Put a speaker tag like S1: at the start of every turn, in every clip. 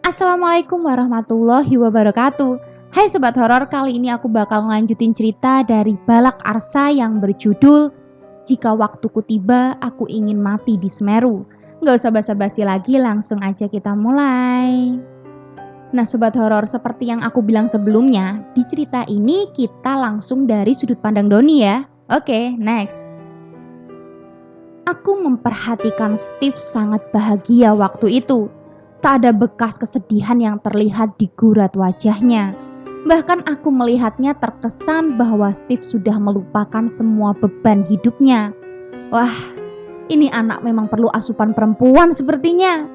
S1: Assalamualaikum warahmatullahi wabarakatuh. Hai Sobat Horor, kali ini aku bakal ngelanjutin cerita dari Balak Arsa yang berjudul Jika Waktuku Tiba, Aku Ingin Mati di Semeru. Gak usah basa-basi lagi, langsung aja kita mulai. Nah Sobat Horor, seperti yang aku bilang sebelumnya, di cerita ini kita langsung dari sudut pandang Doni ya. Oke, next. Aku memperhatikan Steve sangat bahagia waktu itu. Tak ada bekas kesedihan yang terlihat di gurat wajahnya. Bahkan aku melihatnya terkesan bahwa Steve sudah melupakan semua beban hidupnya. Wah, ini anak memang perlu asupan perempuan sepertinya.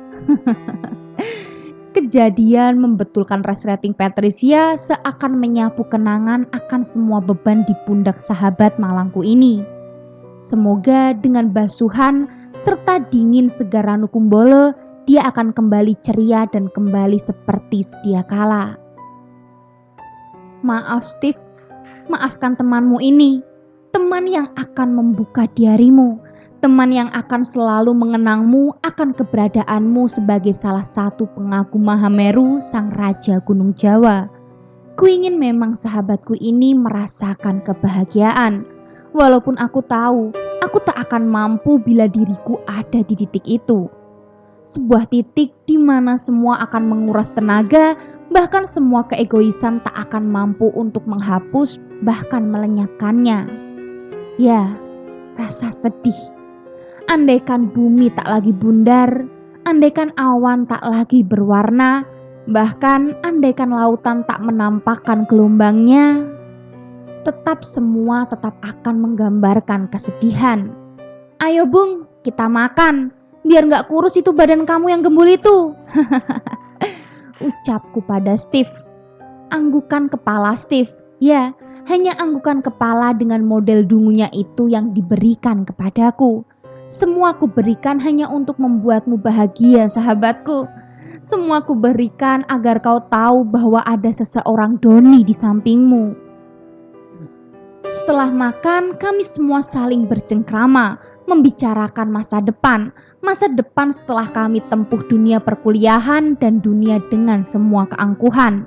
S1: Kejadian membetulkan resleting Patricia seakan menyapu kenangan akan semua beban di pundak sahabat malangku ini. Semoga dengan basuhan serta dingin segar Ranu Kumbolo, dia akan kembali ceria dan kembali seperti sedia kala. Maaf Steve, maafkan temanmu ini, teman yang akan membuka diarimu, teman yang akan selalu mengenangmu akan keberadaanmu sebagai salah satu pengagum Mahameru, sang raja Gunung Jawa. Kuingin memang sahabatku ini merasakan kebahagiaan, walaupun aku tahu aku tak akan mampu bila diriku ada di titik itu. Sebuah titik di mana semua akan menguras tenaga, bahkan semua keegoisan tak akan mampu untuk menghapus, bahkan melenyapkannya. Ya, rasa sedih. Andaikan bumi tak lagi bundar, andaikan awan tak lagi berwarna, bahkan andaikan lautan tak menampakkan gelombangnya, semua tetap akan menggambarkan kesedihan. Ayo Bung, kita makan. Biar gak kurus itu badan kamu yang gembul itu. Ucapku pada Steve. Anggukan kepala Steve. Ya, hanya anggukan kepala dengan model dungunya itu yang diberikan kepadaku. Semua ku berikan hanya untuk membuatmu bahagia, sahabatku. Semua ku berikan agar kau tahu bahwa ada seseorang Doni di sampingmu. Setelah makan, kami semua saling bercengkrama, membicarakan masa depan setelah kami tempuh dunia perkuliahan dan dunia dengan semua keangkuhan.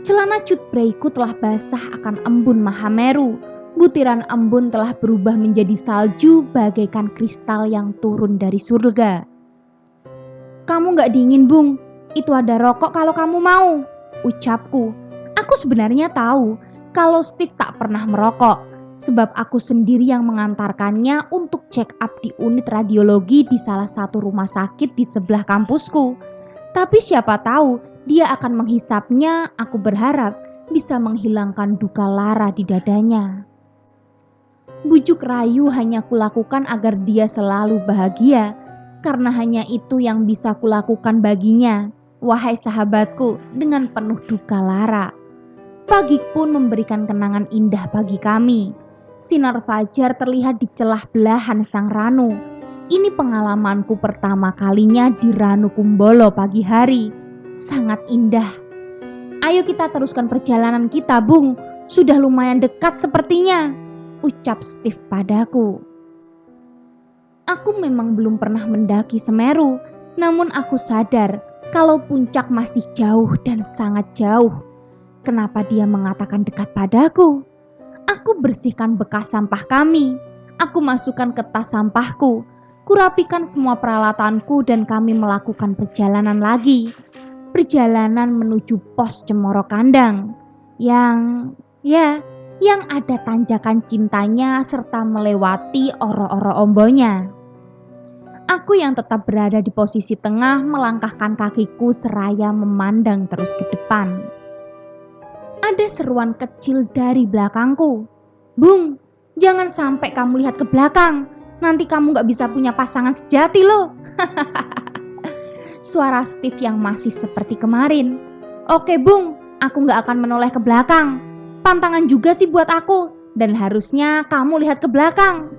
S1: Celana cutbrayku telah basah akan embun Mahameru. Butiran embun telah berubah menjadi salju bagaikan kristal yang turun dari surga. Kamu gak dingin Bung, itu ada rokok kalau kamu mau, ucapku. Aku sebenarnya tahu kalau Steve tak pernah merokok, sebab aku sendiri yang mengantarkannya untuk check up di unit radiologi di salah satu rumah sakit di sebelah kampusku. Tapi siapa tahu dia akan menghisapnya, aku berharap bisa menghilangkan duka lara di dadanya. Bujuk rayu hanya kulakukan agar dia selalu bahagia, karena hanya itu yang bisa kulakukan baginya, wahai sahabatku, dengan penuh duka lara. Pagi pun memberikan kenangan indah bagi kami. Sinar fajar terlihat di celah belahan sang Ranu. Ini pengalamanku pertama kalinya di Ranu Kumbolo pagi hari. Sangat indah. Ayo kita teruskan perjalanan kita, Bung. Sudah lumayan dekat sepertinya, ucap Steve padaku. Aku memang belum pernah mendaki Semeru, namun aku sadar kalau puncak masih jauh dan sangat jauh. Kenapa dia mengatakan dekat padaku? Aku bersihkan bekas sampah kami. Aku masukkan ke tas sampahku. Kurapikan semua peralatanku dan kami melakukan perjalanan lagi. Perjalanan menuju pos Cemoro Kandang. Yang ada tanjakan cintanya serta melewati oro-oro ombonya. Aku yang tetap berada di posisi tengah melangkahkan kakiku seraya memandang terus ke depan. Ada seruan kecil dari belakangku. Bung, jangan sampai kamu lihat ke belakang. Nanti kamu gak bisa punya pasangan sejati loh. Suara Steve yang masih seperti kemarin. Oke Bung, aku gak akan menoleh ke belakang. Pantangan juga sih buat aku. Dan harusnya kamu lihat ke belakang.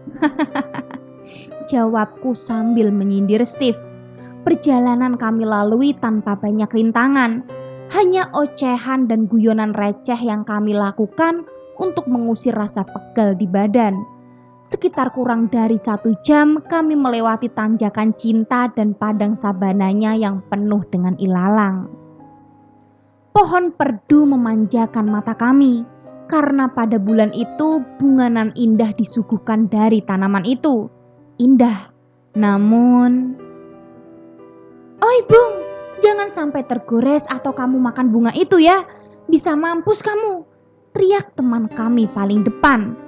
S1: Jawabku sambil menyindir Steve. Perjalanan kami lalui tanpa banyak rintangan. Hanya ocehan dan guyonan receh yang kami lakukan untuk mengusir rasa pegal di badan. Sekitar kurang dari 1 jam kami melewati tanjakan cinta dan padang sabananya yang penuh dengan ilalang. Pohon perdu memanjakan mata kami, karena pada bulan itu bunga nan indah disuguhkan dari tanaman itu. Indah, namun... Oi Bung, jangan sampai tergores atau kamu makan bunga itu ya. Bisa mampus kamu, teriak teman kami paling depan.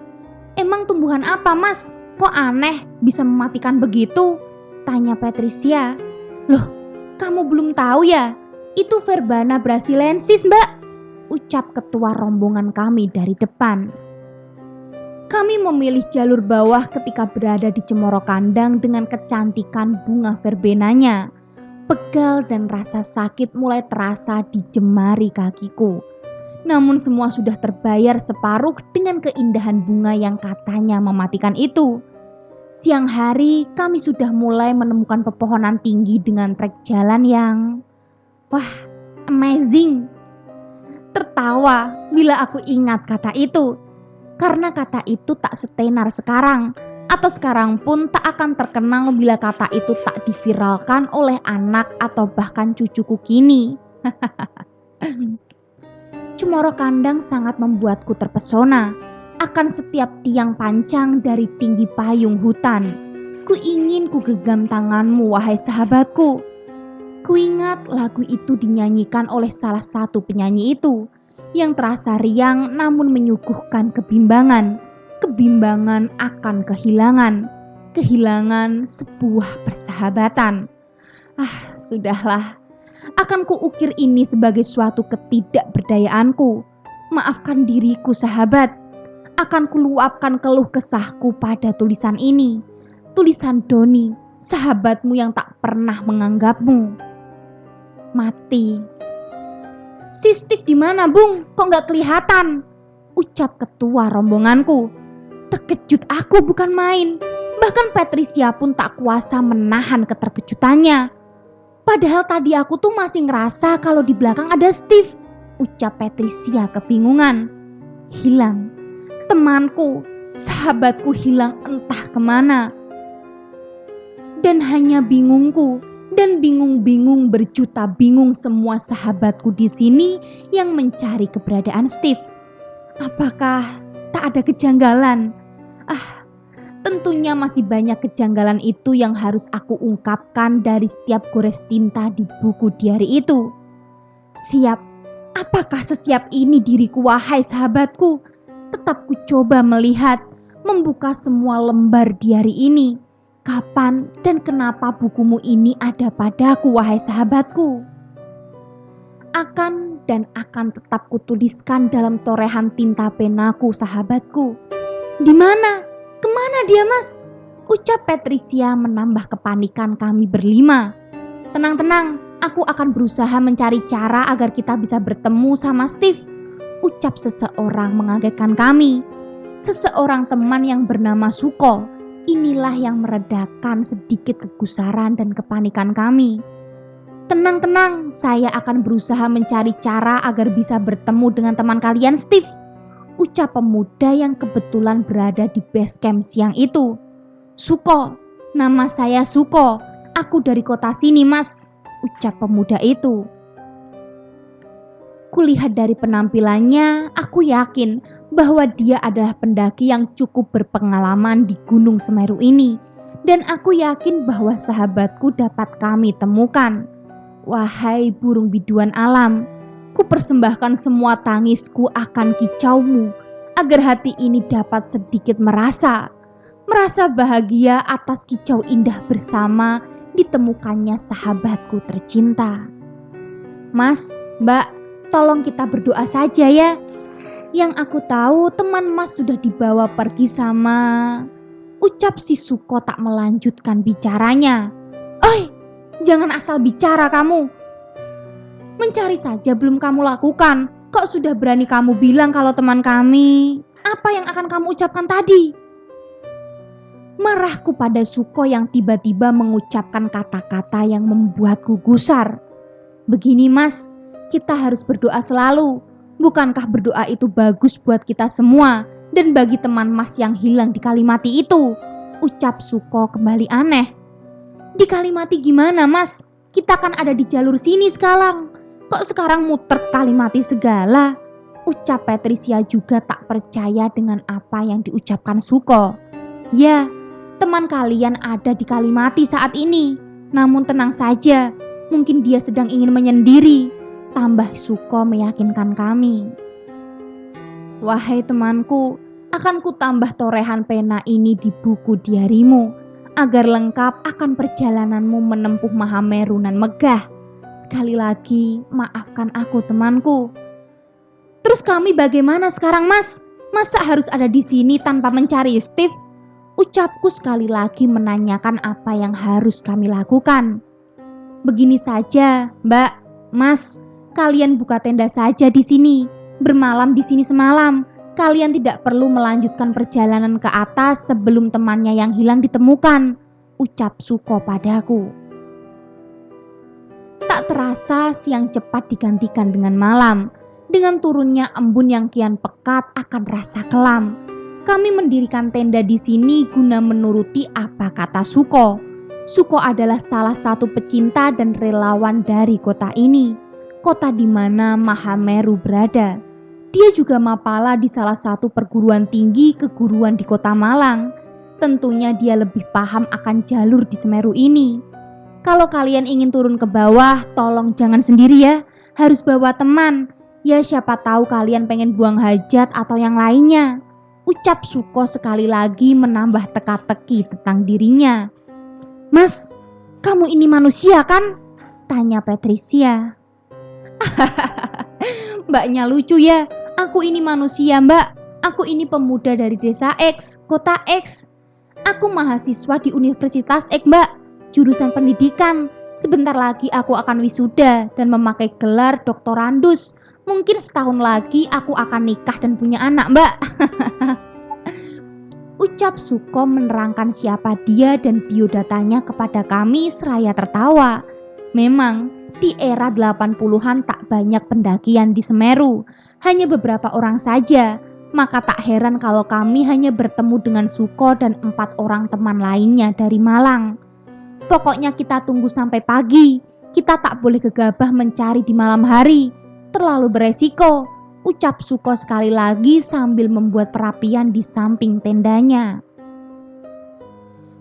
S1: Emang tumbuhan apa Mas? Kok aneh bisa mematikan begitu? Tanya Patricia. Loh, kamu belum tahu ya? Itu Verbena brasiliensis Mbak, ucap ketua rombongan kami dari depan. Kami memilih jalur bawah ketika berada di Cemoro Kandang dengan kecantikan bunga verbenanya. Pegal dan rasa sakit mulai terasa di jemari kakiku. Namun semua sudah terbayar separuh dengan keindahan bunga yang katanya mematikan itu. Siang hari kami sudah mulai menemukan pepohonan tinggi dengan trek jalan yang... Wah, amazing. Tertawa bila aku ingat kata itu. Karena kata itu tak setenar sekarang. Atau sekarang pun tak akan terkenal bila kata itu tak diviralkan oleh anak atau bahkan cucuku kini. Cemoro Kandang sangat membuatku terpesona akan setiap tiang pancang dari tinggi payung hutan. Ku ingin ku genggam tanganmu, wahai sahabatku. Kuingat lagu itu dinyanyikan oleh salah satu penyanyi itu yang terasa riang namun menyuguhkan kebimbangan. Kebimbangan akan kehilangan. Kehilangan sebuah persahabatan. Sudahlah. Akan kuukir ini sebagai suatu ketidakberdayaanku. Maafkan diriku sahabat. Akan kuluapkan keluh kesahku pada tulisan ini. Tulisan Doni, sahabatmu yang tak pernah menganggapmu. Mati. Si Steve di mana Bung? Kok gak kelihatan? Ucap ketua rombonganku. Terkejut aku bukan main. Bahkan Patricia pun tak kuasa menahan keterkejutannya. Padahal tadi aku tuh masih ngerasa kalau di belakang ada Steve. Ucap Patricia kebingungan. Hilang. Temanku, sahabatku hilang entah kemana. Dan hanya bingungku dan bingung-bingung berjuta bingung semua sahabatku di sini yang mencari keberadaan Steve. Apakah tak ada kejanggalan? Tentunya masih banyak kejanggalan itu yang harus aku ungkapkan dari setiap gores tinta di buku diari itu. Siap, apakah sesiap ini diriku wahai sahabatku? Tetap ku coba melihat, membuka semua lembar diari ini. Kapan dan kenapa bukumu ini ada padaku wahai sahabatku? Akan dan akan tetap kutuliskan dalam torehan tinta penaku sahabatku. Di mana? Kemana dia Mas? Ucap Patricia menambah kepanikan kami berlima. Tenang-tenang, aku akan berusaha mencari cara agar kita bisa bertemu sama Steve. Ucap seseorang mengagetkan kami. Seseorang teman yang bernama Suko. Inilah yang meredakan sedikit kegusaran dan kepanikan kami. Tenang-tenang, saya akan berusaha mencari cara agar bisa bertemu dengan teman kalian Steve. Ucap pemuda yang kebetulan berada di base camp siang itu. Suko, nama saya Suko. Aku dari kota sini Mas. Ucap pemuda itu. Kulihat dari penampilannya, aku yakin bahwa dia adalah pendaki yang cukup berpengalaman di Gunung Semeru ini. Dan aku yakin bahwa sahabatku dapat kami temukan. Wahai burung biduan alam, ku persembahkan semua tangisku akan kicaumu, agar hati ini dapat sedikit merasa bahagia atas kicau indah bersama ditemukannya sahabatku tercinta. Mas, Mbak, tolong kita berdoa saja ya. Yang aku tahu teman Mas sudah dibawa pergi sama... Ucap si Suko tak melanjutkan bicaranya. Oi, jangan asal bicara kamu. Mencari saja belum kamu lakukan. Kok sudah berani kamu bilang kalau teman kami? Apa yang akan kamu ucapkan tadi? Marahku pada Suko yang tiba-tiba mengucapkan kata-kata yang membuatku gusar. Begini Mas, kita harus berdoa selalu. Bukankah berdoa itu bagus buat kita semua dan bagi teman Mas yang hilang di Kalimati itu? Ucap Suko kembali aneh. Di Kalimati gimana Mas? Kita kan ada di jalur sini sekarang. Kok sekarang muter Kalimati segala? Ucap Patricia juga tak percaya dengan apa yang diucapkan Suko. Ya, teman kalian ada di Kalimati saat ini. Namun tenang saja, mungkin dia sedang ingin menyendiri. Tambah Suko meyakinkan kami. Wahai temanku, akan ku tambah torehan pena ini di buku diarimu, agar lengkap akan perjalananmu menempuh Mahameru nan megah. Sekali lagi, maafkan aku temanku. Terus kami bagaimana sekarang, Mas? Masa harus ada di sini tanpa mencari Steve? Ucapku sekali lagi menanyakan apa yang harus kami lakukan. Begini saja, Mbak, Mas, kalian buka tenda saja di sini. Bermalam di sini semalam. Kalian tidak perlu melanjutkan perjalanan ke atas sebelum temannya yang hilang ditemukan, ucap Suko padaku. Tak terasa siang cepat digantikan dengan malam. Dengan turunnya embun yang kian pekat akan rasa kelam. Kami mendirikan tenda di sini guna menuruti apa kata Suko. Suko adalah salah satu pecinta dan relawan dari kota ini, kota di mana Mahameru berada. Dia juga mapala di salah satu perguruan tinggi keguruan di kota Malang. Tentunya dia lebih paham akan jalur di Semeru ini. Kalau kalian ingin turun ke bawah, tolong jangan sendiri ya, harus bawa teman. Ya siapa tahu kalian pengen buang hajat atau yang lainnya, ucap Suko sekali lagi menambah teka-teki tentang dirinya. Mas, kamu ini manusia kan? Tanya Patricia. Mbaknya lucu ya, aku ini manusia mbak, aku ini pemuda dari desa X, kota X. Aku mahasiswa di Universitas X mbak, jurusan pendidikan. Sebentar lagi aku akan wisuda dan memakai gelar doktorandus. Mungkin setahun lagi aku akan nikah dan punya anak mbak. Ucap Suko menerangkan siapa dia dan biodatanya kepada kami seraya tertawa. Memang di era 80-an tak banyak pendakian di Semeru, hanya beberapa orang saja. Maka tak heran kalau kami hanya bertemu dengan Suko dan 4 orang teman lainnya dari Malang. Pokoknya kita tunggu sampai pagi, kita tak boleh gegabah mencari di malam hari. Terlalu beresiko, ucap Suko sekali lagi sambil membuat perapian di samping tendanya.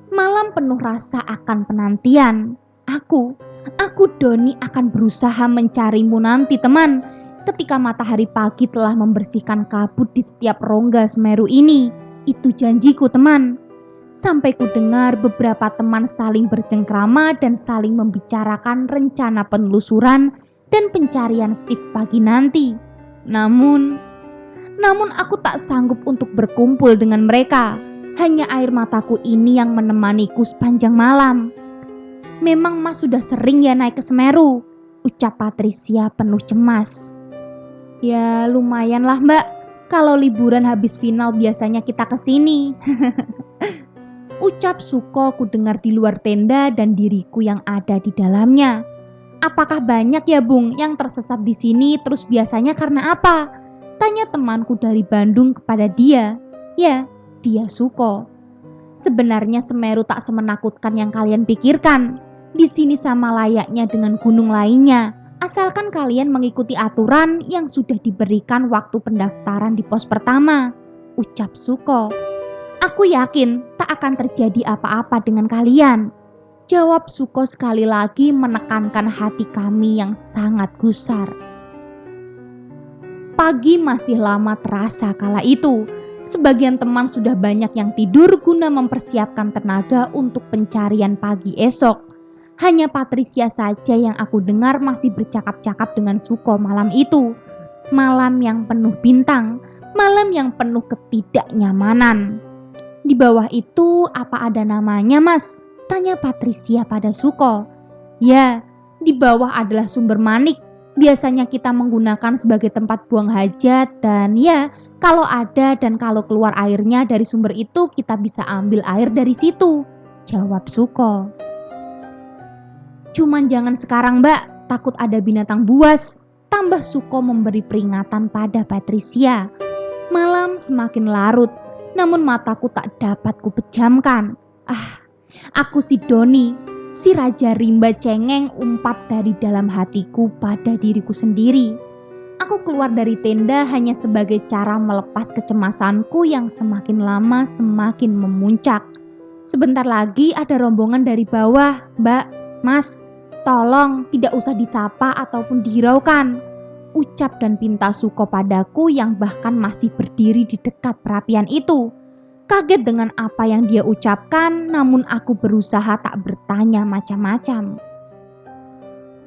S1: Malam penuh rasa akan penantian. Aku Doni akan berusaha mencarimu nanti teman. Ketika matahari pagi telah membersihkan kabut di setiap rongga Semeru ini. Itu janjiku teman. Sampai ku dengar beberapa teman saling bercengkrama dan saling membicarakan rencana penelusuran dan pencarian Steve pagi nanti. Namun aku tak sanggup untuk berkumpul dengan mereka. Hanya air mataku ini yang menemaniku sepanjang malam. Memang Mas sudah sering ya naik ke Semeru, ucap Patricia penuh cemas. Ya lumayan lah mbak, kalau liburan habis final biasanya kita kesini. Ucap Suko ku dengar di luar tenda dan diriku yang ada di dalamnya. Apakah banyak ya Bung yang tersesat di sini terus biasanya karena apa? Tanya temanku dari Bandung kepada dia. Ya, dia Suko. Sebenarnya Semeru tak semenakutkan yang kalian pikirkan. Di sini sama layaknya dengan gunung lainnya. Asalkan kalian mengikuti aturan yang sudah diberikan waktu pendaftaran di pos pertama, ucap Suko. Aku yakin tak akan terjadi apa-apa dengan kalian, jawab Suko sekali lagi menekankan hati kami yang sangat gusar. Pagi masih lama terasa kala itu. Sebagian teman sudah banyak yang tidur guna mempersiapkan tenaga untuk pencarian pagi esok. Hanya Patricia saja yang aku dengar masih bercakap-cakap dengan Suko malam itu. Malam yang penuh bintang, malam yang penuh ketidaknyamanan. Di bawah itu apa ada namanya mas? Tanya Patricia pada Suko. Ya, di bawah adalah sumber manik. Biasanya kita menggunakan sebagai tempat buang hajat dan ya, kalau ada dan kalau keluar airnya dari sumber itu kita bisa ambil air dari situ, jawab Suko. Cuman jangan sekarang mbak, takut ada binatang buas, tambah Suko memberi peringatan pada Patricia. Malam semakin larut, namun mataku tak dapat kupejamkan. Aku si Doni, Si Raja Rimba cengeng umpat dari dalam hatiku pada diriku sendiri. Aku keluar dari tenda hanya sebagai cara melepas kecemasanku yang semakin lama semakin memuncak. Sebentar lagi ada rombongan dari bawah. "Mbak, Mas, tolong tidak usah disapa ataupun dihiraukan," ucap dan pinta Suko padaku yang bahkan masih berdiri di dekat perapian itu. Kaget dengan apa yang dia ucapkan, namun aku berusaha tak bertanya macam-macam.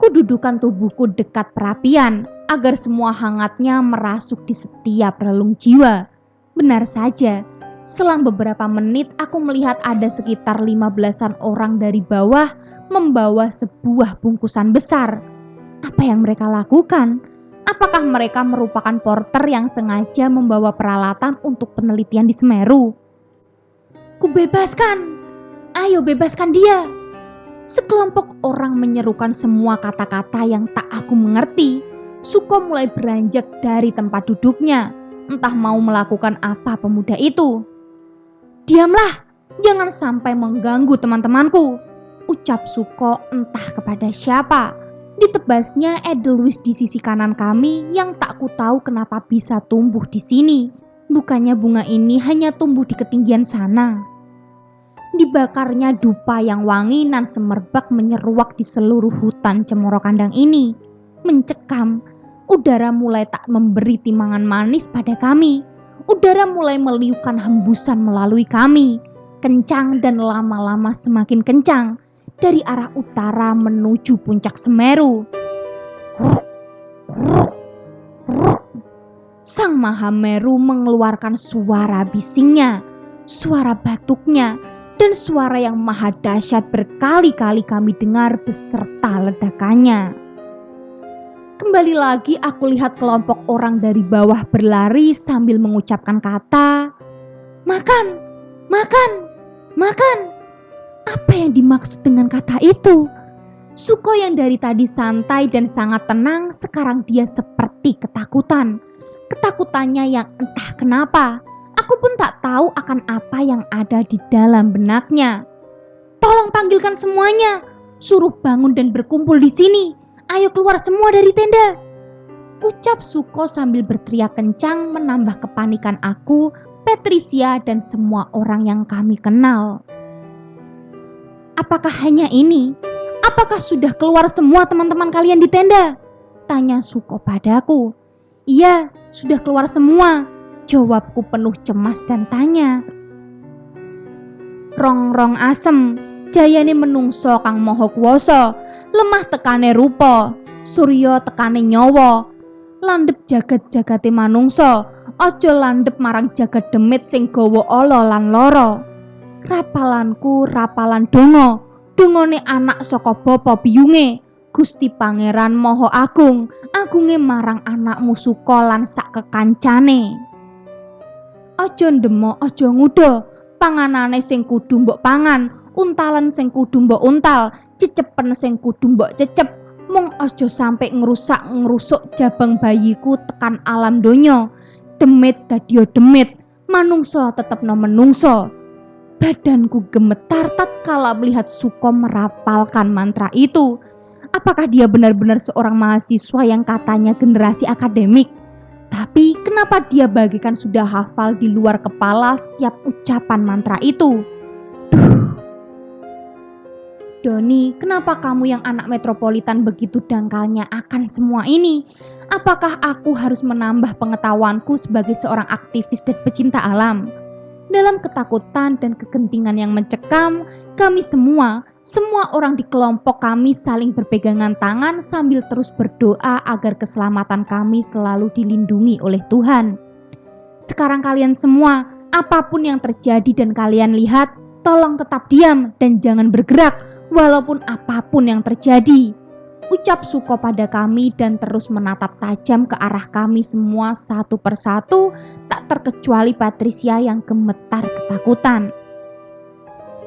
S1: Kududukan tubuhku dekat perapian agar semua hangatnya merasuk di setiap relung jiwa. Benar saja, selang beberapa menit aku melihat ada sekitar 15-an orang dari bawah membawa sebuah bungkusan besar. Apa yang mereka lakukan? Apakah mereka merupakan porter yang sengaja membawa peralatan untuk penelitian di Semeru? "Kubebaskan! Ayo bebaskan dia!" Sekelompok orang menyerukan semua kata-kata yang tak aku mengerti. Suko mulai beranjak dari tempat duduknya, entah mau melakukan apa pemuda itu. "Diamlah, jangan sampai mengganggu teman-temanku," ucap Suko entah kepada siapa. Ditebasnya Edelweiss di sisi kanan kami yang tak ku tahu kenapa bisa tumbuh di sini. Bukannya bunga ini hanya tumbuh di ketinggian sana. Dibakarnya dupa yang wangi nan semerbak menyeruak di seluruh hutan Cemoro Kandang ini. Mencekam, udara mulai tak memberi timangan manis pada kami. Udara mulai meliukan hembusan melalui kami. Kencang dan lama-lama semakin kencang. Dari arah utara menuju puncak Semeru. Sang Mahameru mengeluarkan suara bisingnya, suara batuknya, dan suara yang maha dahsyat berkali-kali kami dengar beserta ledakannya. Kembali lagi aku lihat kelompok orang dari bawah berlari sambil mengucapkan kata, "Makan, makan, makan." Apa yang dimaksud dengan kata itu? Suko yang dari tadi santai dan sangat tenang, sekarang dia seperti ketakutan. Ketakutannya yang entah kenapa. Aku pun tak tahu akan apa yang ada di dalam benaknya. "Tolong panggilkan semuanya, suruh bangun dan berkumpul di sini. Ayo keluar semua dari tenda," ucap Suko sambil berteriak kencang menambah kepanikan aku, Patricia, dan semua orang yang kami kenal. "Apakah hanya ini? Apakah sudah keluar semua teman-teman kalian di tenda?" tanya Suko padaku. "Iya, sudah keluar semua," jawabku penuh cemas dan tanya. "Rong-rong asem, jayane menungso kang maha kuwasa, lemah tekane rupa, surya tekane nyawa, landhep jagat-jagate manungsa, aja landhep marang jagat demit sing gawa ala lan lara. Rapalanku rapalan donga, dongane anak saka bapa biyunge, Gusti Pangeran Maha Agung, agunge marang anakmu Suko lan sak kekancane. Aja ndemok, aja nguda, panganane sing kudu mbok pangan, untalan sing kudu mbok untal, cecepen sing kudu mbok cecep, mung aja sampe ngrusak-ngrusuk jabang bayiku tekan alam donya. Demit dadiya demit, manungsa tetepno menungsa." Badanku gemetar tatkala melihat Suko merapalkan mantra itu. Apakah dia benar-benar seorang mahasiswa yang katanya generasi akademik? Tapi kenapa dia bagikan sudah hafal di luar kepala setiap ucapan mantra itu? "Doni, kenapa kamu yang anak metropolitan begitu dangkalnya akan semua ini? Apakah aku harus menambah pengetahuanku sebagai seorang aktivis dan pecinta alam?" Dalam ketakutan dan kegentingan yang mencekam, kami semua orang di kelompok kami saling berpegangan tangan sambil terus berdoa agar keselamatan kami selalu dilindungi oleh Tuhan. "Sekarang kalian semua, apapun yang terjadi dan kalian lihat, tolong tetap diam dan jangan bergerak walaupun apapun yang terjadi," ucap Suko pada kami dan terus menatap tajam ke arah kami semua satu persatu, tak terkecuali Patricia yang gemetar ketakutan.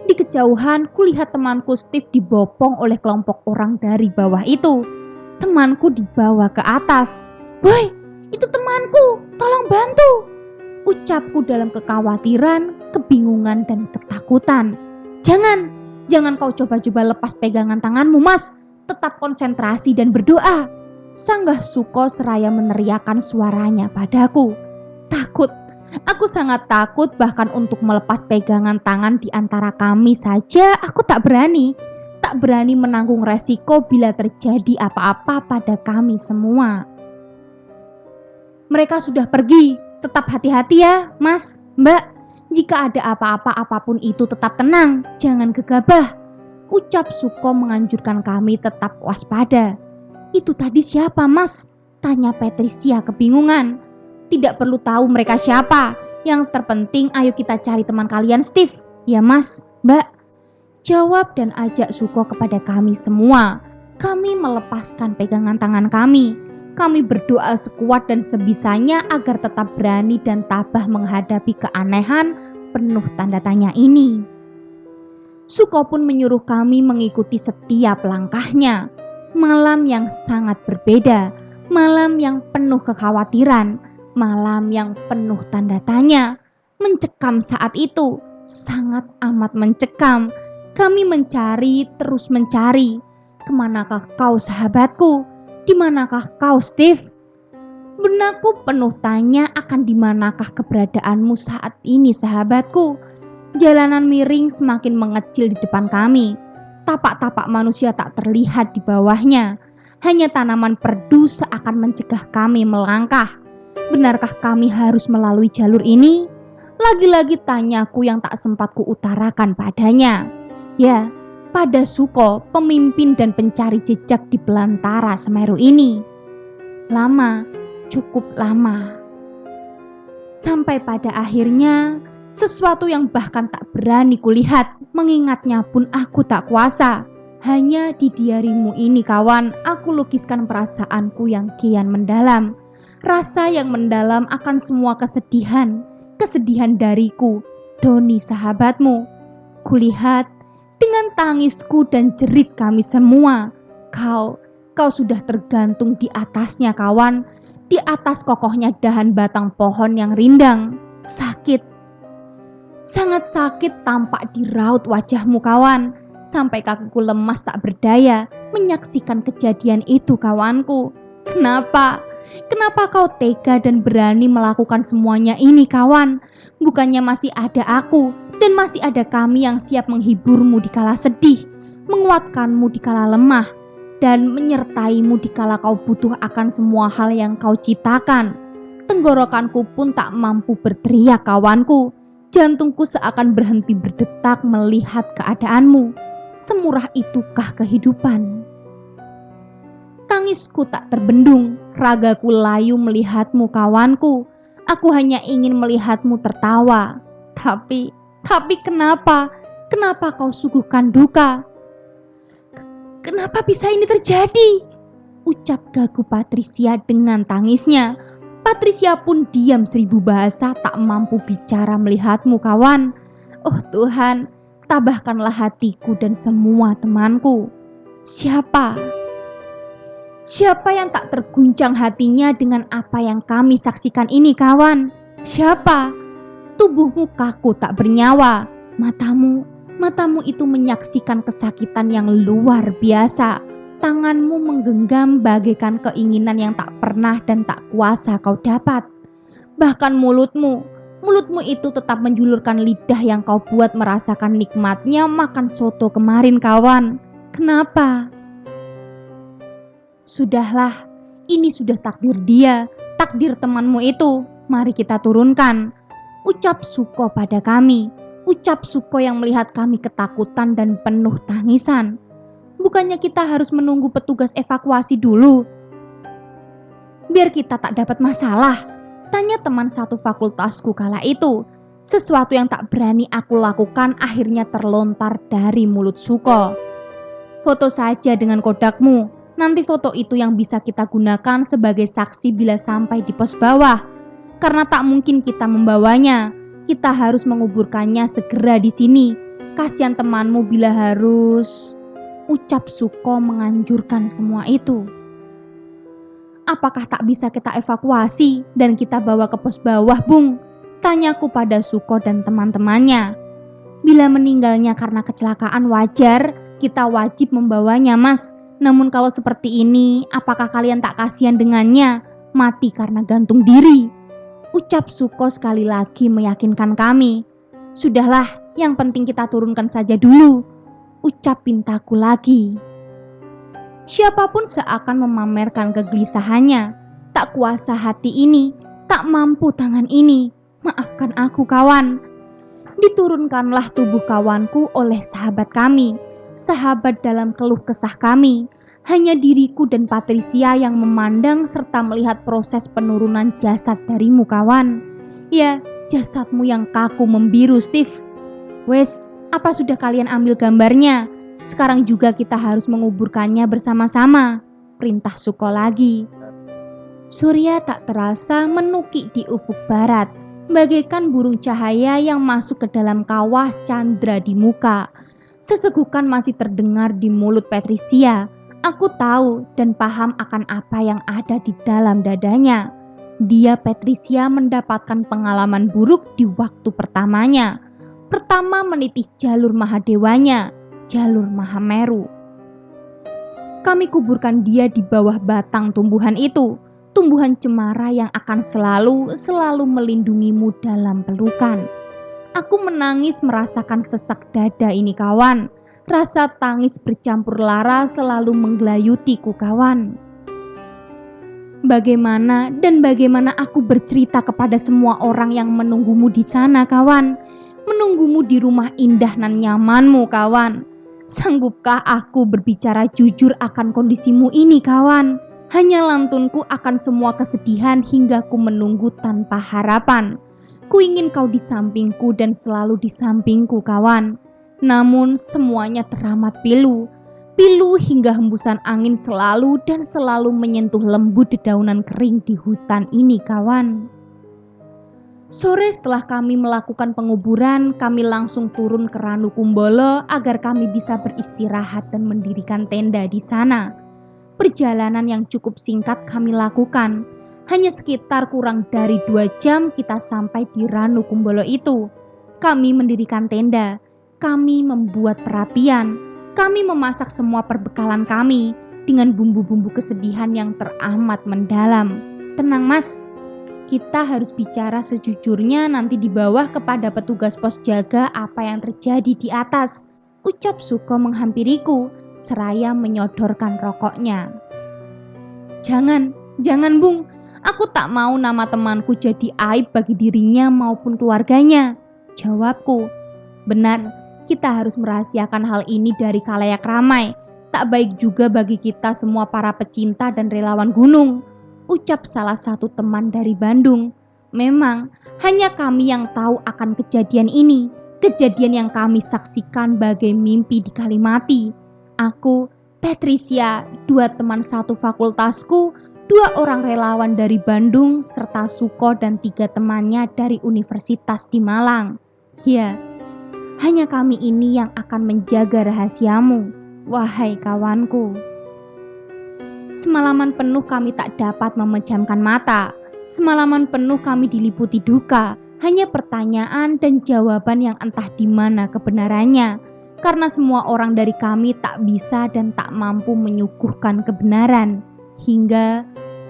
S1: Di kejauhan, kulihat temanku Steve dibopong oleh kelompok orang dari bawah itu. Temanku dibawa ke atas. "Woi, itu temanku, tolong bantu," ucapku dalam kekhawatiran, kebingungan, dan ketakutan. "Jangan, Jangan kau coba-coba lepas pegangan tanganmu, Mas. Tetap konsentrasi dan berdoa. Sanggah Suko seraya meneriakkan suaranya padaku. Takut. Aku sangat takut, bahkan untuk melepas pegangan tangan di antara kami saja aku tak berani. Tak berani menanggung resiko bila terjadi apa-apa pada kami semua. Mereka sudah pergi. Tetap hati-hati ya, Mas, Mbak. Jika ada apa-apa apapun itu tetap tenang, jangan gegabah. Ucap Suko menganjurkan kami tetap waspada. Itu tadi siapa, Mas? Tanya Patricia kebingungan. Tidak perlu tahu mereka siapa. Yang terpenting ayo kita cari teman kalian, Steve. Ya, Mas, Mbak. Jawab dan ajak Suko kepada kami semua. Kami melepaskan pegangan tangan kami. Kami berdoa sekuat dan sebisanya agar tetap berani dan tabah menghadapi keanehan penuh tanda tanya ini. Suko pun menyuruh kami mengikuti setiap langkahnya. Malam yang sangat berbeda, malam yang penuh kekhawatiran, malam yang penuh tanda tanya. Mencekam saat itu, sangat amat mencekam. Kami mencari, terus mencari. Kemanakah kau, sahabatku? Dimanakah kau, Steve? Benakku penuh tanya akan dimanakah keberadaanmu saat ini, sahabatku. Jalanan miring semakin mengecil di depan kami. Tapak-tapak manusia tak terlihat di bawahnya. Hanya tanaman perdu seakan mencegah kami melangkah. Benarkah kami harus melalui jalur ini? Lagi-lagi tanyaku yang tak sempat kuutarakan padanya. Ya, pada Suko, pemimpin dan pencari jejak di belantara Semeru ini. Lama, cukup lama. Sampai pada akhirnya, sesuatu yang bahkan tak berani kulihat, mengingatnya pun aku tak kuasa. Hanya di diarimu ini, kawan, aku lukiskan perasaanku yang kian mendalam. Rasa yang mendalam akan semua kesedihan dariku, Doni sahabatmu. Kulihat dengan tangisku dan jerit kami semua. Kau sudah tergantung di atasnya, kawan. Di atas kokohnya dahan batang pohon yang rindang. Sakit. Sangat sakit tampak di raut wajahmu, kawan. Sampai kakiku lemas tak berdaya menyaksikan kejadian itu, kawanku. Kenapa? Kenapa kau tega dan berani melakukan semuanya ini, kawan? Bukannya masih ada aku dan masih ada kami yang siap menghiburmu di kala sedih, menguatkanmu di kala lemah, dan menyertaimu di kala kau butuh akan semua hal yang kau citakan. Tenggorokanku pun tak mampu berteriak, kawanku. Jantungku seakan berhenti berdetak melihat keadaanmu. Semurah itukah kehidupan? Tangisku tak terbendung, ragaku layu melihatmu, kawanku. Aku hanya ingin melihatmu tertawa. Tapi kenapa? Kenapa kau suguhkan duka? Kenapa bisa ini terjadi? Ucap gagu Patricia dengan tangisnya. Patricia pun diam 1000 bahasa tak mampu bicara melihatmu, kawan. Oh Tuhan, tabahkanlah hatiku dan semua temanku. Siapa yang tak terguncang hatinya dengan apa yang kami saksikan ini, kawan? Siapa? Tubuhmu kaku tak bernyawa. Matamu itu menyaksikan kesakitan yang luar biasa. Tanganmu menggenggam bagaikan keinginan yang tak pernah dan tak kuasa kau dapat. Bahkan mulutmu itu tetap menjulurkan lidah yang kau buat merasakan nikmatnya makan soto kemarin, kawan. Kenapa? Sudahlah, ini sudah takdir dia, takdir temanmu itu. Mari kita turunkan. Ucap Suko pada kami. Ucap Suko yang melihat kami ketakutan dan penuh tangisan. Bukannya kita harus menunggu petugas evakuasi dulu? Biar kita tak dapat masalah, tanya teman satu fakultasku kala itu. Sesuatu yang tak berani aku lakukan akhirnya terlontar dari mulut Suko. Foto saja dengan kodakmu. Nanti foto itu yang bisa kita gunakan sebagai saksi bila sampai di pos bawah. Karena tak mungkin kita membawanya. Kita harus menguburkannya segera di sini. Kasihan temanmu bila harus... Ucap Suko menganjurkan semua itu. Apakah tak bisa kita evakuasi dan kita bawa ke pos bawah, Bung? Tanyaku pada Suko dan teman-temannya. Bila meninggalnya karena kecelakaan wajar, kita wajib membawanya, Mas. Namun kalau seperti ini, apakah kalian tak kasihan dengannya? Mati karena gantung diri. Ucap Suko sekali lagi meyakinkan kami. Sudahlah, yang penting kita turunkan saja dulu. Ucap pintaku lagi. Siapapun seakan memamerkan kegelisahannya. Tak kuasa hati ini, tak mampu tangan ini. Maafkan aku, kawan. Diturunkanlah tubuh kawanku oleh sahabat kami, sahabat dalam keluh kesah kami. Hanya diriku dan Patricia yang memandang serta melihat proses penurunan jasad darimu, kawan. Ya, jasadmu yang kaku membiru, Steve. Wes, apa sudah kalian ambil gambarnya? Sekarang juga kita harus menguburkannya bersama-sama. Perintah Suko lagi. Surya tak terasa menukik di ufuk barat, bagaikan burung cahaya yang masuk ke dalam kawah candra di muka. Sesegukan masih terdengar di mulut Patricia. Aku tahu dan paham akan apa yang ada di dalam dadanya. Dia, Patricia, mendapatkan pengalaman buruk di waktu pertamanya. Pertama menitih jalur Mahadewanya, jalur Mahameru. Kami kuburkan dia di bawah batang tumbuhan itu. Tumbuhan cemara yang akan selalu melindungimu dalam pelukan. Aku menangis merasakan sesak dada ini, kawan. Rasa tangis bercampur lara selalu menggelayutiku, kawan. Bagaimana aku bercerita kepada semua orang yang menunggumu di sana, kawan? Menunggumu di rumah indah nan nyamanmu, kawan. Sanggupkah aku berbicara jujur akan kondisimu ini, kawan? Hanya lantunku akan semua kesedihan hingga ku menunggu tanpa harapan. Ku ingin kau di sampingku dan selalu di sampingku, kawan. Namun semuanya teramat pilu. Pilu hingga hembusan angin selalu menyentuh lembut dedaunan kering di hutan ini, kawan. Sore setelah kami melakukan penguburan, kami langsung turun ke Ranukumbolo agar kami bisa beristirahat dan mendirikan tenda di sana. Perjalanan yang cukup singkat kami lakukan. Hanya sekitar kurang dari 2 jam kita sampai di Ranukumbolo itu. Kami mendirikan tenda. Kami membuat perapian. Kami memasak semua perbekalan kami dengan bumbu-bumbu kesedihan yang teramat mendalam. Tenang, Mas. Kita harus bicara sejujurnya nanti di bawah kepada petugas pos jaga apa yang terjadi di atas. Ucap Suko menghampiriku seraya menyodorkan rokoknya. Jangan Bung. Aku tak mau nama temanku jadi aib bagi dirinya maupun keluarganya. Jawabku. Benar, kita harus merahasiakan hal ini dari khalayak ramai. Tak baik juga bagi kita semua para pecinta dan relawan gunung. Ucap salah satu teman dari Bandung. Memang, hanya kami yang tahu akan kejadian ini. Kejadian yang kami saksikan bagai mimpi di Kalimati. Aku, Patricia, 2 teman satu fakultasku, 2 orang relawan dari Bandung, serta Suko dan 3 temannya dari Universitas di Malang. Ya, hanya kami ini yang akan menjaga rahasiamu, wahai kawanku. Semalaman penuh kami tak dapat memejamkan mata. Semalaman penuh kami diliputi duka. Hanya pertanyaan dan jawaban yang entah di mana kebenarannya. Karena semua orang dari kami tak bisa dan tak mampu menyuguhkan kebenaran. Hingga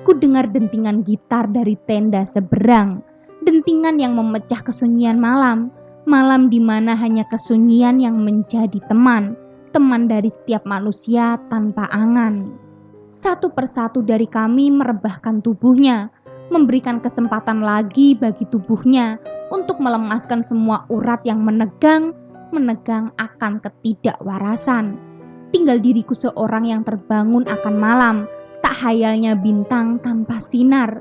S1: ku dengar dentingan gitar dari tenda seberang. Dentingan yang memecah kesunyian malam. Malam di mana hanya kesunyian yang menjadi teman dari setiap manusia tanpa angan. Satu persatu dari kami merebahkan tubuhnya, memberikan kesempatan lagi bagi tubuhnya untuk melemaskan semua urat yang menegang akan ketidakwarasan. Tinggal diriku seorang yang terbangun akan malam, tak hayalnya bintang tanpa sinar.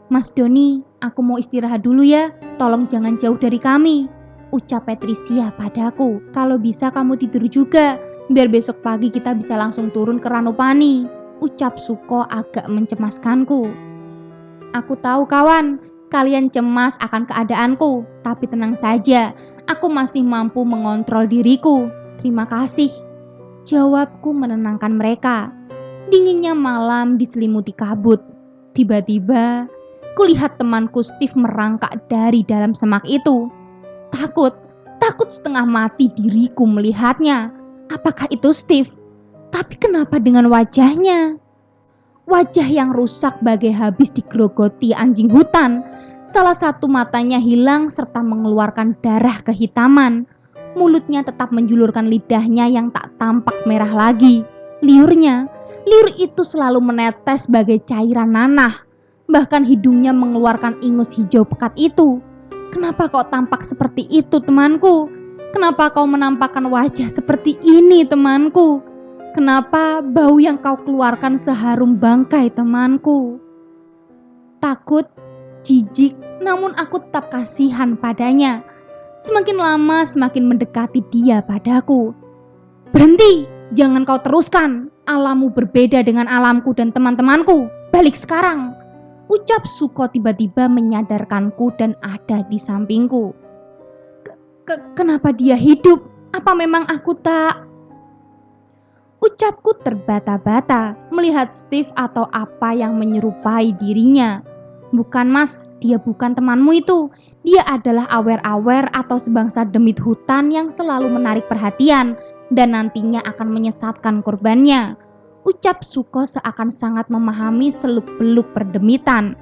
S1: Mas Doni, aku mau istirahat dulu ya, tolong jangan jauh dari kami. Ucap Patricia padaku. Kalau bisa kamu tidur juga, biar besok pagi kita bisa langsung turun ke Ranupani. Ucap Suko agak mencemaskanku. Aku tahu kawan, kalian cemas akan keadaanku, tapi tenang saja, aku masih mampu mengontrol diriku. Terima kasih. Jawabku menenangkan mereka. Dinginnya malam diselimuti kabut. Tiba-tiba, kulihat temanku Steve merangkak dari dalam semak itu. Takut Takut setengah mati diriku melihatnya. Apakah itu Steve? Tapi kenapa dengan wajahnya? Wajah yang rusak bagai habis digerogoti anjing hutan. Salah satu matanya hilang serta mengeluarkan darah kehitaman. Mulutnya tetap menjulurkan lidahnya yang tak tampak merah lagi. Liur itu selalu menetes bagai cairan nanah. Bahkan hidungnya mengeluarkan ingus hijau pekat itu. Kenapa kau tampak seperti itu, temanku? Kenapa kau menampakkan wajah seperti ini, temanku? Kenapa bau yang kau keluarkan seharum bangkai, temanku? Takut, jijik, namun aku tetap kasihan padanya. Semakin lama semakin mendekati dia padaku. Berhenti, jangan kau teruskan. Alammu berbeda dengan alamku dan teman-temanku. Balik sekarang. Ucap Suko tiba-tiba menyadarkanku dan ada di sampingku. Kenapa dia hidup? Apa memang aku tak? Ucapku terbata-bata melihat Steve atau apa yang menyerupai dirinya. Bukan mas, dia bukan temanmu itu. Dia adalah awer-awer atau sebangsa demit hutan yang selalu menarik perhatian dan nantinya akan menyesatkan korbannya. Ucap Suko seakan sangat memahami seluk-beluk perdemitan.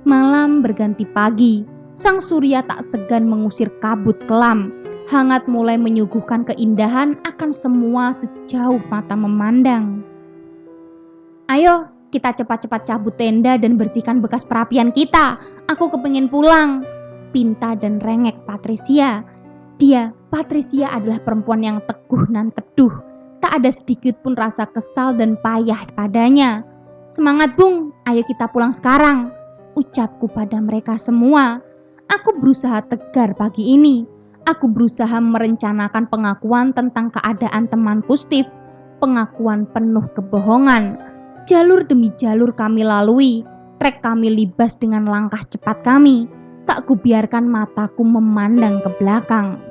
S1: Malam berganti pagi. Sang surya tak segan mengusir kabut kelam. Hangat mulai menyuguhkan keindahan akan semua sejauh mata memandang. Ayo, kita cepat-cepat cabut tenda dan bersihkan bekas perapian kita. Aku kepingin pulang. Pinta dan rengek Patricia. Patricia adalah perempuan yang teguh dan teduh. Tak ada sedikit pun rasa kesal dan payah padanya. Semangat Bung, ayo kita pulang sekarang. Ucapku pada mereka semua. Aku berusaha tegar pagi ini. Aku berusaha merencanakan pengakuan tentang keadaan temanku Steve. Pengakuan penuh kebohongan. Jalur demi jalur kami lalui. Trek kami libas dengan langkah cepat kami. Tak kubiarkan mataku memandang ke belakang.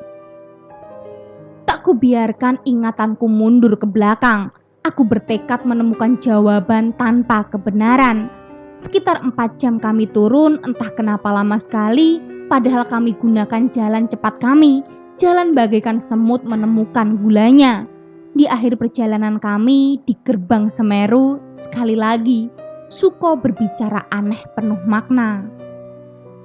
S1: Tak kubiarkan ingatanku mundur ke belakang. Aku bertekad menemukan jawaban tanpa kebenaran. Sekitar 4 jam kami turun, entah kenapa lama sekali, padahal kami gunakan jalan cepat kami. Jalan bagaikan semut menemukan gulanya. Di akhir perjalanan kami, di gerbang Semeru, sekali lagi, Suko berbicara aneh penuh makna.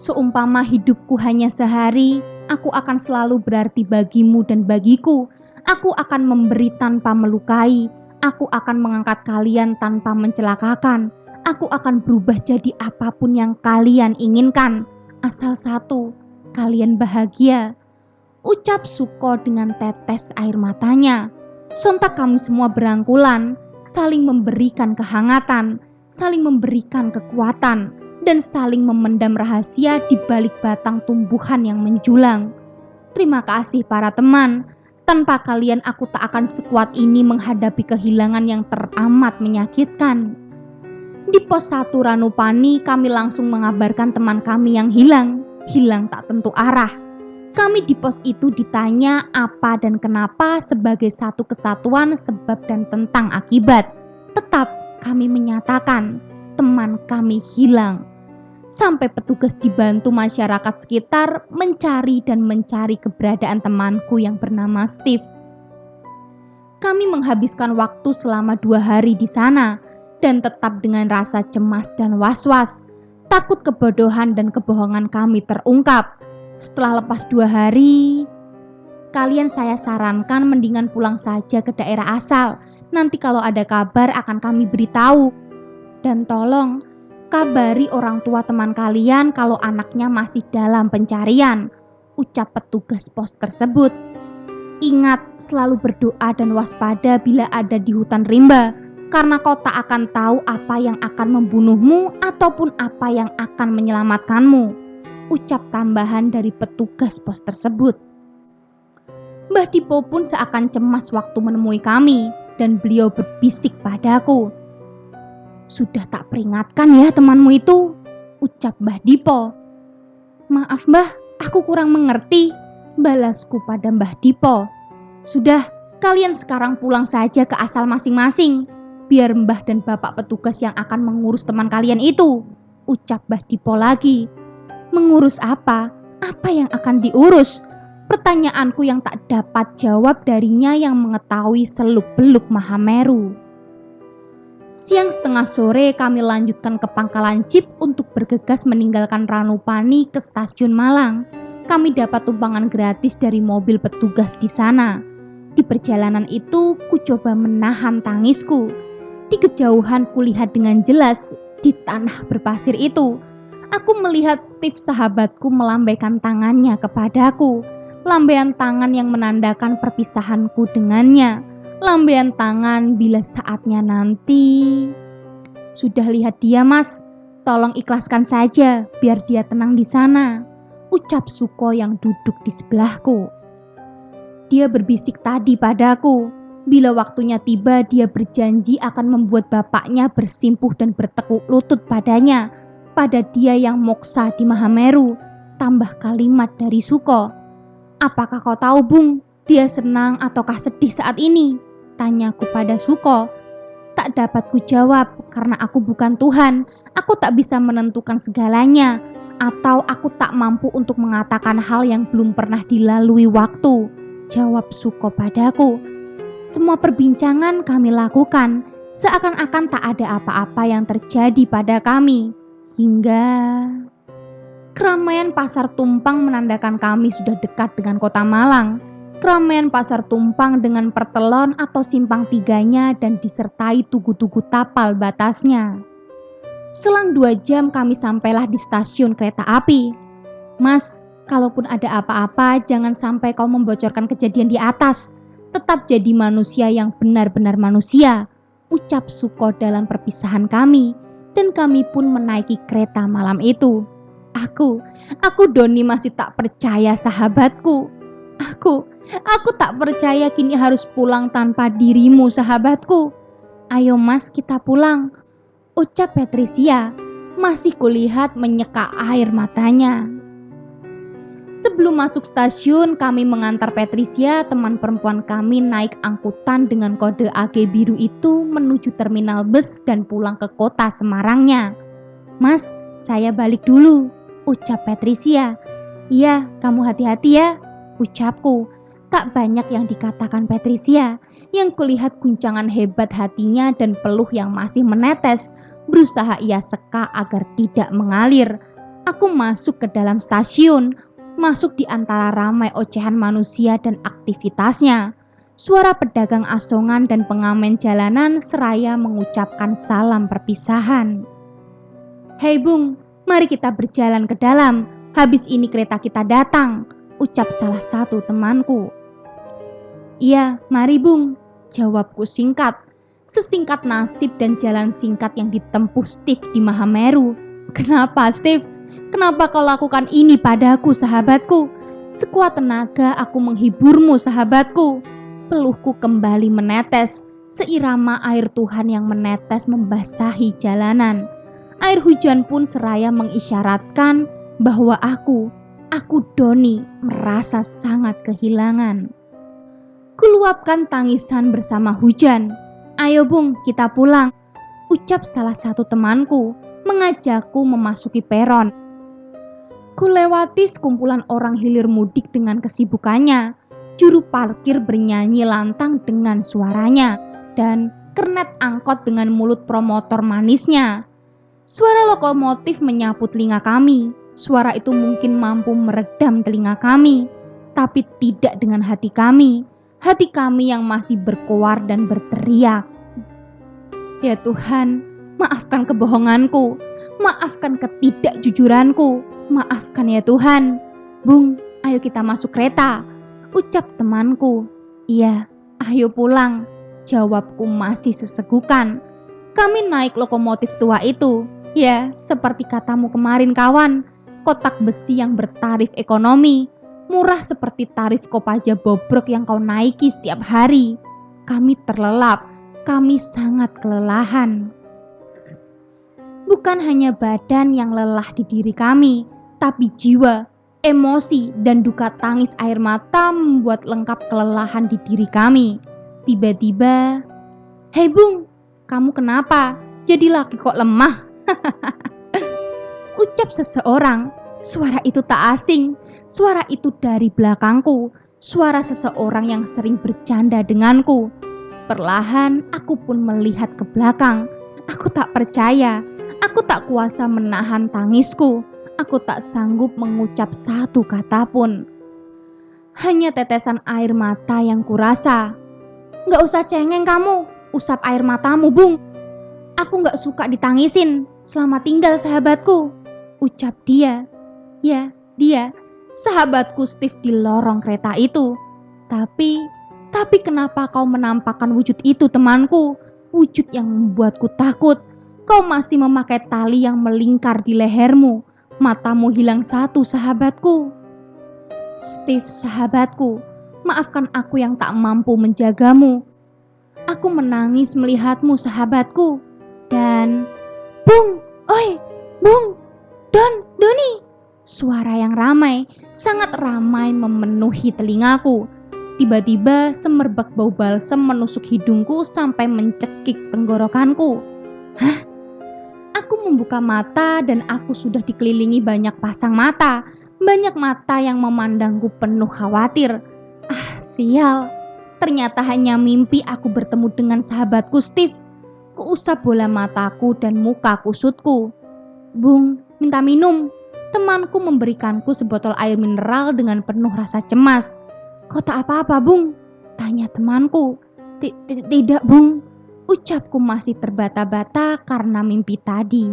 S1: Seumpama hidupku hanya sehari, aku akan selalu berarti bagimu dan bagiku. Aku akan memberi tanpa melukai. Aku akan mengangkat kalian tanpa mencelakakan. Aku akan berubah jadi apapun yang kalian inginkan. Asal satu, kalian bahagia. Ucap Suko dengan tetes air matanya. Sontak kami semua berangkulan, saling memberikan kehangatan, saling memberikan kekuatan, dan saling memendam rahasia di balik batang tumbuhan yang menjulang. Terima kasih para teman. Tanpa kalian aku tak akan sekuat ini menghadapi kehilangan yang teramat menyakitkan. Di pos 1 Ranupani kami langsung mengabarkan teman kami yang hilang tak tentu arah. Kami di pos itu ditanya apa dan kenapa sebagai satu kesatuan sebab dan tentang akibat. Tetap kami menyatakan teman kami hilang. Sampai petugas dibantu masyarakat sekitar mencari keberadaan temanku yang bernama Steve. Kami menghabiskan waktu selama 2 hari di sana dan tetap dengan rasa cemas dan was-was. Takut kebodohan dan kebohongan kami terungkap. Setelah lepas 2 hari, kalian saya sarankan mendingan pulang saja ke daerah asal. Nanti kalau ada kabar akan kami beritahu. Dan tolong, kabari orang tua teman kalian kalau anaknya masih dalam pencarian. Ucap petugas pos tersebut. Ingat, selalu berdoa dan waspada bila ada di hutan rimba. Karena kau tak akan tahu apa yang akan membunuhmu ataupun apa yang akan menyelamatkanmu. Ucap tambahan dari petugas pos tersebut. Mbah Dipo pun seakan cemas waktu menemui kami dan beliau berbisik padaku. Sudah tak peringatkan ya temanmu itu, ucap Mbah Dipo. Maaf Mbah, aku kurang mengerti, balasku pada Mbah Dipo. Sudah, kalian sekarang pulang saja ke asal masing-masing. Biar Mbah dan Bapak petugas yang akan mengurus teman kalian itu, ucap Mbah Dipo lagi. Mengurus apa? Apa yang akan diurus? Pertanyaanku yang tak dapat jawab darinya yang mengetahui seluk-beluk Mahameru. Siang setengah sore kami lanjutkan ke pangkalan jeep untuk bergegas meninggalkan Ranupani ke stasiun Malang. Kami dapat tumpangan gratis dari mobil petugas di sana. Di perjalanan itu, ku coba menahan tangisku. Di kejauhan kulihat dengan jelas di tanah berpasir itu. Aku melihat Steve sahabatku melambaikan tangannya kepadaku. Lambaian tangan yang menandakan perpisahanku dengannya. Lambaian tangan bila saatnya nanti. Sudah lihat dia, Mas. Tolong ikhlaskan saja biar dia tenang di sana, ucap Suko yang duduk di sebelahku. Dia berbisik tadi padaku. Bila waktunya tiba, dia berjanji akan membuat bapaknya bersimpuh dan bertekuk lutut padanya, pada dia yang moksa di Mahameru. Tambah kalimat dari Suko. Apakah kau tahu, Bung, dia senang ataukah sedih saat ini? Tanyaku pada Suko. Tak dapat ku jawab karena aku bukan Tuhan. Aku tak bisa menentukan segalanya, atau aku tak mampu untuk mengatakan hal yang belum pernah dilalui waktu, jawab Suko padaku. Semua perbincangan kami lakukan seakan-akan tak ada apa-apa yang terjadi pada kami. Hingga keramaian pasar tumpang menandakan kami sudah dekat dengan kota Malang. Keramaian pasar tumpang dengan pertelon atau simpang tiganya dan disertai tugu-tugu tapal batasnya. Selang 2 jam kami sampailah di stasiun kereta api. Mas, kalaupun ada apa-apa jangan sampai kau membocorkan kejadian di atas. Tetap jadi manusia yang benar-benar manusia, ucap Suko dalam perpisahan kami. Dan kami pun menaiki kereta malam itu. Aku Doni masih tak percaya sahabatku. Aku tak percaya kini harus pulang tanpa dirimu sahabatku. Ayo Mas, kita pulang, ucap Patricia. Masih kulihat menyeka air matanya. Sebelum masuk stasiun, kami mengantar Patricia, teman perempuan kami, naik angkutan dengan kode AG biru itu menuju terminal bus dan pulang ke kota Semarangnya. Mas, saya balik dulu, ucap Patricia. Iya, kamu hati-hati ya, ucapku. Tak banyak yang dikatakan Patricia. Yang kulihat guncangan hebat hatinya dan peluh yang masih menetes. Berusaha ia seka agar tidak mengalir. Aku masuk ke dalam stasiun. Masuk di antara ramai ocehan manusia dan aktivitasnya. Suara pedagang asongan dan pengamen jalanan seraya mengucapkan salam perpisahan. Hei Bung, mari kita berjalan ke dalam. Habis ini kereta kita datang, ucap salah satu temanku. Iya, mari Bung, jawabku singkat. Sesingkat nasib dan jalan singkat yang ditempuh Steve di Mahameru. Kenapa Steve? Kenapa kau lakukan ini padaku sahabatku? Sekuat tenaga aku menghiburmu sahabatku. Peluhku kembali menetes, seirama air Tuhan yang menetes membasahi jalanan. Air hujan pun seraya mengisyaratkan bahwa aku Doni merasa sangat kehilangan. Kuluapkan tangisan bersama hujan. Ayo Bung, kita pulang, ucap salah satu temanku, mengajakku memasuki peron. Kulewati sekumpulan orang hilir mudik dengan kesibukannya. Juru parkir bernyanyi lantang dengan suaranya, dan kernet angkot dengan mulut promotor manisnya. Suara lokomotif menyapu telinga kami. Suara itu mungkin mampu meredam telinga kami, tapi tidak dengan hati kami. Hati kami yang masih berkoar dan berteriak. Ya Tuhan, maafkan kebohonganku, maafkan ketidakjujuranku, maafkan ya Tuhan. Bung, ayo kita masuk kereta, ucap temanku. Iya, ayo pulang, jawabku masih sesegukan. Kami naik lokomotif tua itu. Ya, seperti katamu kemarin kawan, kotak besi yang bertarif ekonomi. Murah seperti tarif Kopaja bobrok yang kau naiki setiap hari. Kami terlelap, kami sangat kelelahan. Bukan hanya badan yang lelah di diri kami, tapi jiwa, emosi, dan duka tangis air mata membuat lengkap kelelahan di diri kami. Tiba-tiba, hei Bung, kamu kenapa? Jadi laki kok lemah? Ucap seseorang. Suara itu tak asing. Suara itu dari belakangku. Suara seseorang yang sering bercanda denganku. Perlahan aku pun melihat ke belakang. Aku tak percaya. Aku tak kuasa menahan tangisku. Aku tak sanggup mengucap satu kata pun. Hanya tetesan air mata yang kurasa. Gak usah cengeng kamu. Usap air matamu, Bung. Aku gak suka ditangisin. Selamat tinggal sahabatku, ucap dia. Ya, dia, sahabatku Steve di lorong kereta itu. Tapi kenapa kau menampakkan wujud itu, temanku? Wujud yang membuatku takut. Kau masih memakai tali yang melingkar di lehermu. Matamu hilang satu, sahabatku. Steve, sahabatku, maafkan aku yang tak mampu menjagamu. Aku menangis melihatmu, sahabatku. Dan, Bung, oi, Bung, Doni. Suara yang ramai, sangat ramai memenuhi telingaku. Tiba-tiba semerbak bau balsem menusuk hidungku sampai mencekik tenggorokanku. Hah? Aku membuka mata dan aku sudah dikelilingi banyak pasang mata. Banyak mata yang memandangku penuh khawatir. Ah, sial. Ternyata hanya mimpi aku bertemu dengan sahabatku Steve. Kuusap bola mataku dan muka kusutku. Bung, minta minum. Temanku memberikanku sebotol air mineral dengan penuh rasa cemas. Kau tak apa-apa, Bung? Tanya temanku. Tidak, Bung. Ucapku masih terbata-bata karena mimpi tadi.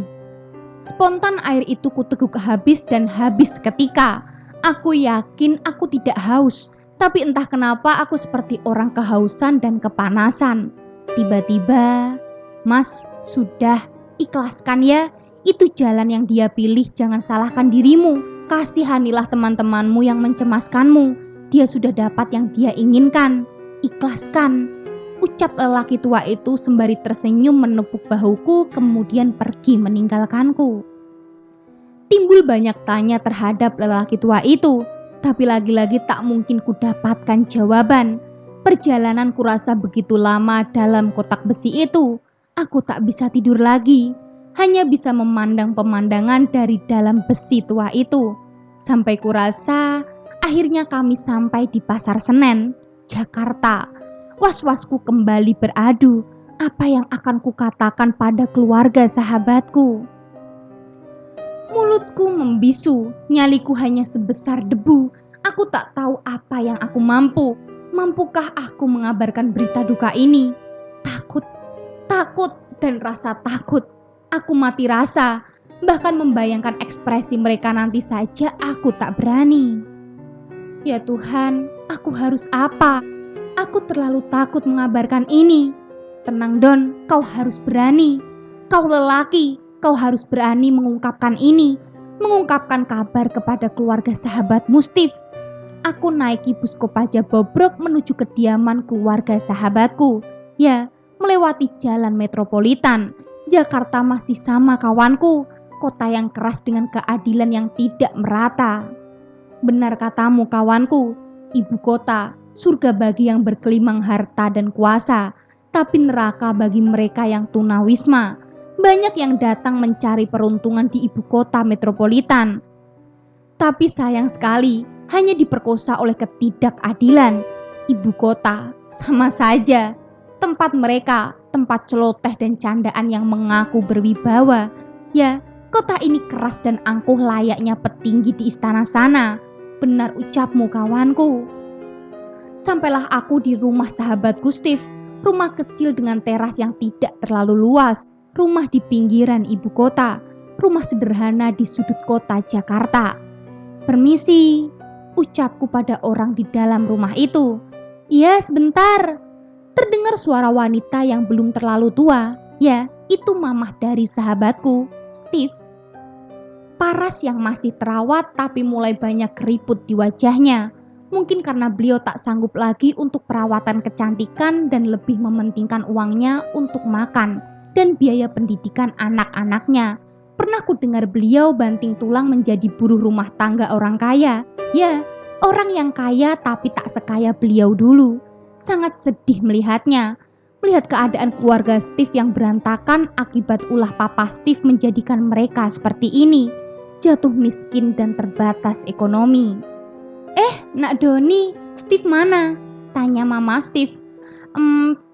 S1: Spontan air itu kuteguk habis dan habis seketika. Aku yakin aku tidak haus. Tapi entah kenapa aku seperti orang kehausan dan kepanasan. Tiba-tiba, Mas, sudah, ikhlaskan ya. Itu jalan yang dia pilih, jangan salahkan dirimu. Kasihanilah teman-temanmu yang mencemaskanmu. Dia sudah dapat yang dia inginkan. Ikhlaskan. Ucap lelaki tua itu sembari tersenyum menepuk bahuku, kemudian pergi meninggalkanku. Timbul banyak tanya terhadap lelaki tua itu, tapi lagi-lagi tak mungkin kudapatkan jawaban. Perjalanan kurasa begitu lama dalam kotak besi itu. Aku tak bisa tidur lagi, hanya bisa memandang pemandangan dari dalam besi tua itu. Sampai kurasa, akhirnya kami sampai di Pasar Senen, Jakarta. Was-wasku kembali beradu, apa yang akan kukatakan pada keluarga sahabatku. Mulutku membisu, nyaliku hanya sebesar debu. Aku tak tahu apa yang aku mampu. Mampukah aku mengabarkan berita duka ini? Takut dan rasa takut. Aku mati rasa, bahkan membayangkan ekspresi mereka nanti saja aku tak berani. Ya Tuhan, aku harus apa? Aku terlalu takut mengabarkan ini. Tenang Don, kau harus berani. Kau lelaki, kau harus berani mengungkapkan ini. Mengungkapkan kabar kepada keluarga sahabatmu Steve. Aku naiki bus Kopaja bobrok menuju kediaman keluarga sahabatku. Ya, melewati jalan metropolitan. Jakarta masih sama kawanku, kota yang keras dengan keadilan yang tidak merata. Benar katamu kawanku, ibu kota, surga bagi yang berkelimang harta dan kuasa, tapi neraka bagi mereka yang tunawisma. Banyak yang datang mencari peruntungan di ibu kota metropolitan. Tapi sayang sekali, hanya diperkosa oleh ketidakadilan. Ibu kota, sama saja. Tempat mereka, tempat celoteh dan candaan yang mengaku berwibawa. Ya, kota ini keras dan angkuh layaknya petinggi di istana sana. Benar ucapmu kawanku. Sampailah aku di rumah sahabatku Steve. Rumah kecil dengan teras yang tidak terlalu luas. Rumah di pinggiran ibu kota. Rumah sederhana di sudut kota Jakarta. Permisi, ucapku pada orang di dalam rumah itu. Iya, sebentar. Terdengar suara wanita yang belum terlalu tua. Ya, itu mamah dari sahabatku, Steve. Paras yang masih terawat tapi mulai banyak keriput di wajahnya. Mungkin karena beliau tak sanggup lagi untuk perawatan kecantikan dan lebih mementingkan uangnya untuk makan dan biaya pendidikan anak-anaknya. Pernah ku dengar beliau banting tulang menjadi buruh rumah tangga orang kaya. Ya, orang yang kaya tapi tak sekaya beliau dulu. Sangat sedih melihatnya. Melihat keadaan keluarga Steve yang berantakan akibat ulah papa Steve menjadikan mereka seperti ini. jatuh miskin dan terbatas ekonomi. Nak Doni, Steve mana? Tanya Mama Steve.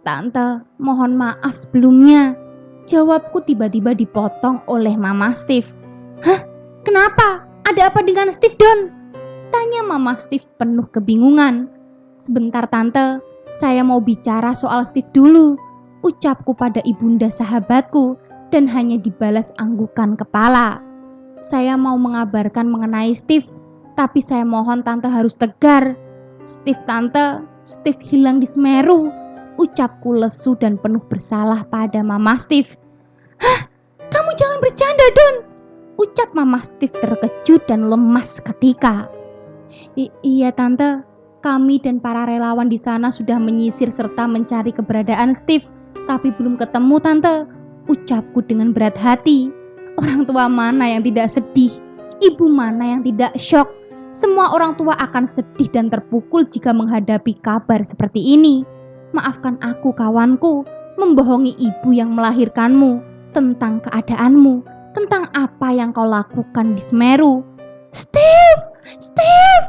S1: Tante, mohon maaf sebelumnya. Jawabku tiba-tiba dipotong oleh Mama Steve. Hah? Kenapa? Ada apa dengan Steve, Don? Tanya Mama Steve penuh kebingungan. Sebentar Tante, saya mau bicara soal Steve dulu. Ucapku pada ibunda sahabatku dan hanya dibalas anggukan kepala. Saya mau mengabarkan mengenai Steve, tapi saya mohon Tante harus tegar. Steve Tante, Steve hilang di Semeru. Ucapku lesu dan penuh bersalah pada Mama Steve. Hah? Kamu jangan bercanda, Don. Ucap Mama Steve terkejut dan lemas ketika. Iya Tante, kami dan para relawan di sana sudah menyisir serta mencari keberadaan Steve, tapi belum ketemu Tante. Ucapku dengan berat hati. Orang tua mana yang tidak sedih? Ibu mana yang tidak syok? Semua orang tua akan sedih dan terpukul jika menghadapi kabar seperti ini. Maafkan aku kawanku, membohongi ibu yang melahirkanmu tentang keadaanmu, tentang apa yang kau lakukan di Semeru. Steve! Steve!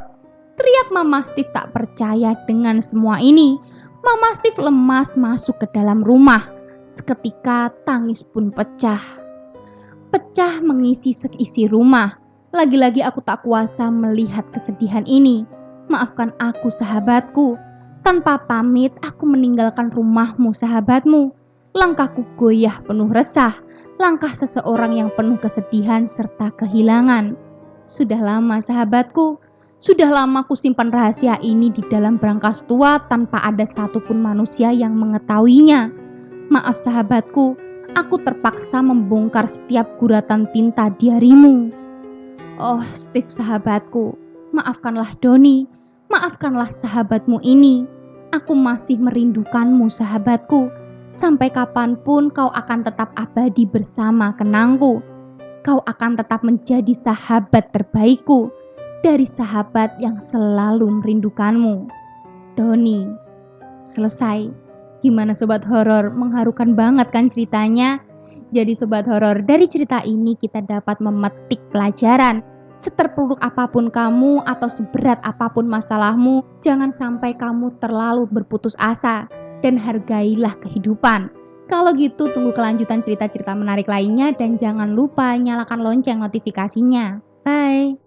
S1: Teriak Mama Steve tak percaya dengan semua ini. Mama Steve lemas masuk ke dalam rumah. Seketika tangis pun pecah. Pecah mengisi seisi rumah. Lagi-lagi aku tak kuasa melihat kesedihan ini. Maafkan aku sahabatku. Tanpa pamit aku meninggalkan rumahmu sahabatmu. Langkahku goyah penuh resah. Langkah seseorang yang penuh kesedihan serta kehilangan. Sudah lama sahabatku. Sudah lama ku simpan rahasia ini di dalam brankas tua tanpa ada satupun manusia yang mengetahuinya. Maaf sahabatku, aku terpaksa membongkar setiap guratan tinta di harimu. Oh Steve sahabatku, maafkanlah Doni, maafkanlah sahabatmu ini. Aku masih merindukanmu sahabatku. Sampai kapanpun kau akan tetap abadi bersama kenangku. Kau akan tetap menjadi sahabat terbaikku. Dari sahabat yang selalu merindukanmu. Doni. Selesai. Gimana Sobat Horor? Mengharukan banget kan ceritanya? Jadi Sobat Horor, dari cerita ini kita dapat memetik pelajaran. Seterpuruk apapun kamu atau seberat apapun masalahmu, jangan sampai kamu terlalu berputus asa dan hargailah kehidupan. Kalau gitu tunggu kelanjutan cerita-cerita menarik lainnya dan jangan lupa nyalakan lonceng notifikasinya. Bye!